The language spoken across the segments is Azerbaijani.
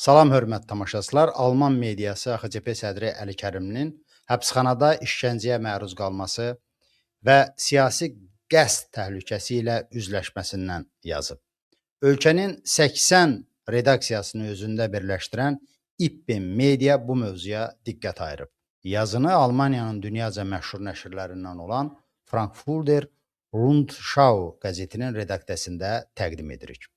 Salam hörmətli tamaşaçılar. Alman mediası AXCP sədri Əli Kərimlinin həbsxanada işgəncəyə məruz qalması və siyasi qəsd təhlükəsi ilə üzləşməsindən yazıb. Ölkənin 80 redaksiyasını özündə birləşdirən İppen Media bu mövzuya diqqət ayırıb. Yazını Almaniyanın dünyaca məşhur nəşrlərindən olan Frankfurter Rundschau qəzetinin redaksiyasında təqdim edirik.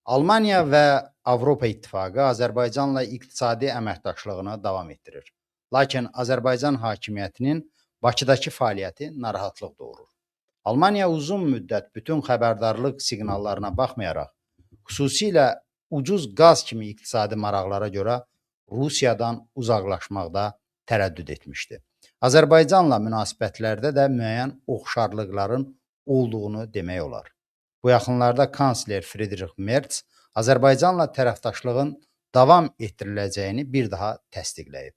Almaniya və Avropa İttifaqı Azərbaycanla iqtisadi əməkdaşlığını davam etdirir. Lakin Azərbaycan hakimiyyətinin Bakıdakı fəaliyyəti narahatlıq doğurur. Almaniya uzun müddət bütün xəbərdarlıq siqnallarına baxmayaraq, xüsusilə ucuz qaz kimi iqtisadi maraqlara görə Rusiyadan uzaqlaşmaqda tərəddüd etmişdi. Azərbaycanla münasibətlərdə də müəyyən oxşarlıqların olduğunu demək olar. Bu yaxınlarda kansler Friedrich Merz Azərbaycanla tərəfdaşlığın davam etdiriləcəyini bir daha təsdiqləyib.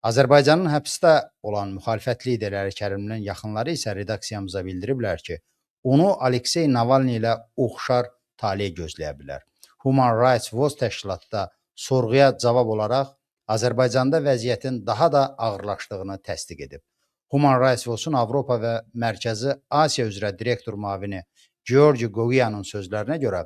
Azərbaycanın həbsdə olan müxalifət liderləri Kərimlinin yaxınları isə redaksiyamıza bildiriblər ki, onu Aleksey Navalny ilə oxşar taley gözləyə bilər. Human Rights Watch təşkilatda sorğuya cavab olaraq Azərbaycanda vəziyyətin daha da ağırlaşdığını təsdiq edib. Human Rights Watch-un Avropa və Mərkəzi Asiya üzrə direktor müavini Georgi Gogiyanın sözlərinə görə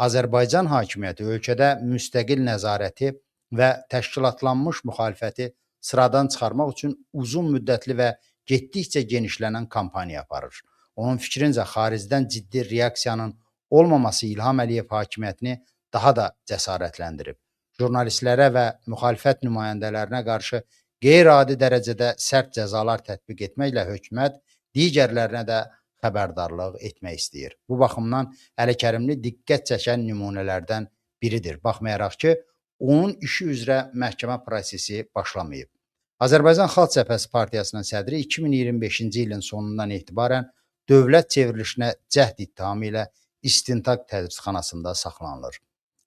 Azərbaycan hakimiyyəti ölkədə müstəqil nəzarəti və təşkilatlanmış müxalifəti sıradan çıxarmaq üçün uzun müddətli və getdikcə genişlənən kampaniya aparır. Onun fikrincə xaricdən ciddi reaksiyanın olmaması İlham Əliyev hakimiyyətini daha da cəsarətləndirib. Jurnalistlərə və müxalifət nümayəndələrinə qarşı qeyri-adi dərəcədə sərt cəzalar tətbiq etməklə hökumət digərlərinə də xəbərdarlıq etmək istəyir. Bu baxımdan Əli Kərimli diqqət çəkən nümunələrdən biridir. Baxmayaraq ki, onun işi üzrə məhkəmə prosesi başlamayıb. Azərbaycan Xalq Cəbhəsi Partiyasının sədri 2025-ci ilin sonundan etibarən dövlət çevrilişinə cəhd ittihamı ilə istintaq tədrisxanasında saxlanılır.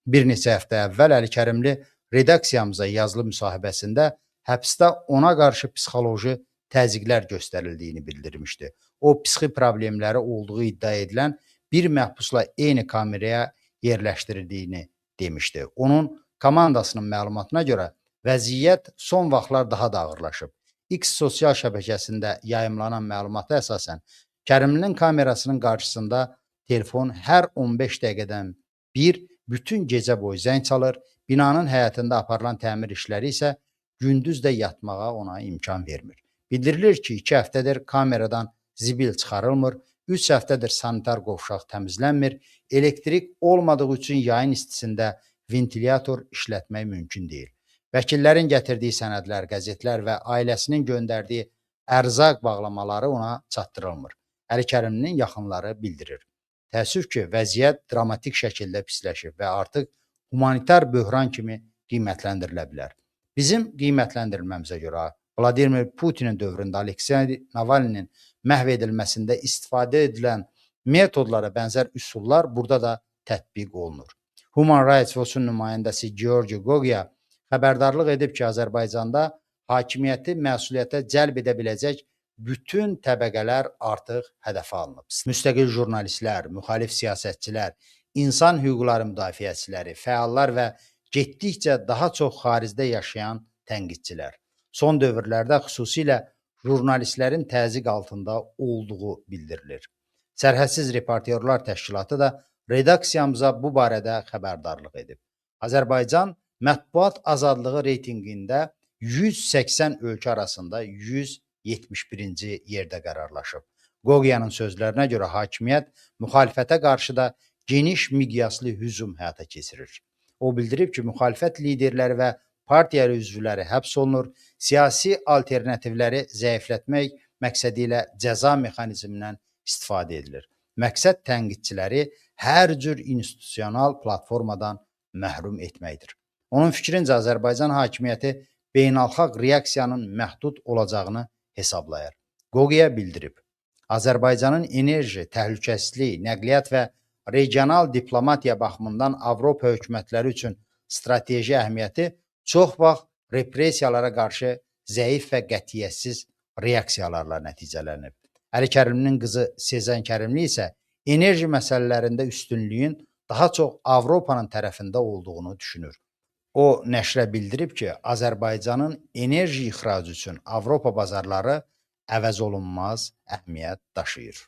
Bir neçə həftə əvvəl Əli Kərimli redaksiyamıza yazılı müsahibəsində həbsdə ona qarşı psixoloji təzyiqlər göstərildiyini bildirmişdi. O, psixi problemləri olduğu iddia edilən bir məhbusla eyni kameraya yerləşdirildiyini demişdi. Onun komandasının məlumatına görə vəziyyət son vaxtlar daha da ağırlaşıb. X sosial şəbəkəsində yayımlanan məlumata əsasən Kərimlinin kamerasının qarşısında telefon hər 15 dəqiqədən bir bütün gecə boyu zəng çalır, binanın həyətində aparılan təmir işləri isə gündüz də yatmağa ona imkan vermir. Bildirilir ki, 2 həftədir kameradan zibil çıxarılmır, 3 həftədir sanitar qovşaq təmizlənmir, elektrik olmadığı üçün yayın istisində ventilyator işlətmək mümkün deyil. Vəkillərin gətirdiyi sənədlər, qəzetlər və ailəsinin göndərdiyi ərzaq bağlamaları ona çatdırılmır. Əli Kərimlinin yaxınları bildirir. Təəssüf ki, vəziyyət dramatik şəkildə pisləşib və artıq humanitar böhran kimi qiymətləndirilə bilər. Bizim qiymətləndirilməmizə görə Vladimir Putinin dövründə Aleksey Navalny'nin məhv edilməsində istifadə edilən metodlara bənzər üsullar burada da tətbiq olunur. Human Rights Watch-un nümayəndəsi Georgi Gogia xəbərdarlıq edib ki, Azərbaycanda hakimiyyəti məsuliyyətə cəlb edə biləcək bütün təbəqələr artıq hədəfə alınıb. Müstəqil jurnalistlər, müxalif siyasətçilər, insan hüquqları müdafiəçiləri, fəallar və getdikcə daha çox xaricdə yaşayan tənqidçilər. Son dövrlərdə xüsusilə jurnalistlərin təzyiq altında olduğu bildirilir. Sərhədsiz Reportyorlar Təşkilatı da redaksiyamıza bu barədə xəbərdarlıq edib. Azərbaycan mətbuat azadlığı reytinqində 180 ölkə arasında 171-ci yerdə qərarlaşıb. Gogiyanın sözlərinə görə hakimiyyət müxalifətə qarşı da geniş miqyaslı hücum həyata keçirir. O bildirib ki, müxalifət liderləri və partiya üzvləri həbs olunur, siyasi alternativləri zəiflətmək məqsədi ilə cəza mexanizmindən istifadə edilir. Məqsəd tənqidçiləri hər cür institusional platformadan məhrum etməkdir. Onun fikrincə Azərbaycan hakimiyyəti beynəlxalq reaksiyanın məhdud olacağını hesablayır. Gogiya bildirib, Azərbaycanın enerji, təhlükəsizlik, nəqliyyat və regional diplomatiya baxımından Avropa hökumətləri üçün strateji əhəmiyyəti çox vaxt repressiyalara qarşı zəif və qətiyyətsiz reaksiyalarla nəticələnib. Əli Kərimlinin qızı Sezen Kərimli isə enerji məsələlərində üstünlüyün daha çox Avropanın tərəfində olduğunu düşünür. O nəşrə bildirib ki, Azərbaycanın enerji ixracı üçün Avropa bazarları əvəzolunmaz əhəmiyyət daşıyır.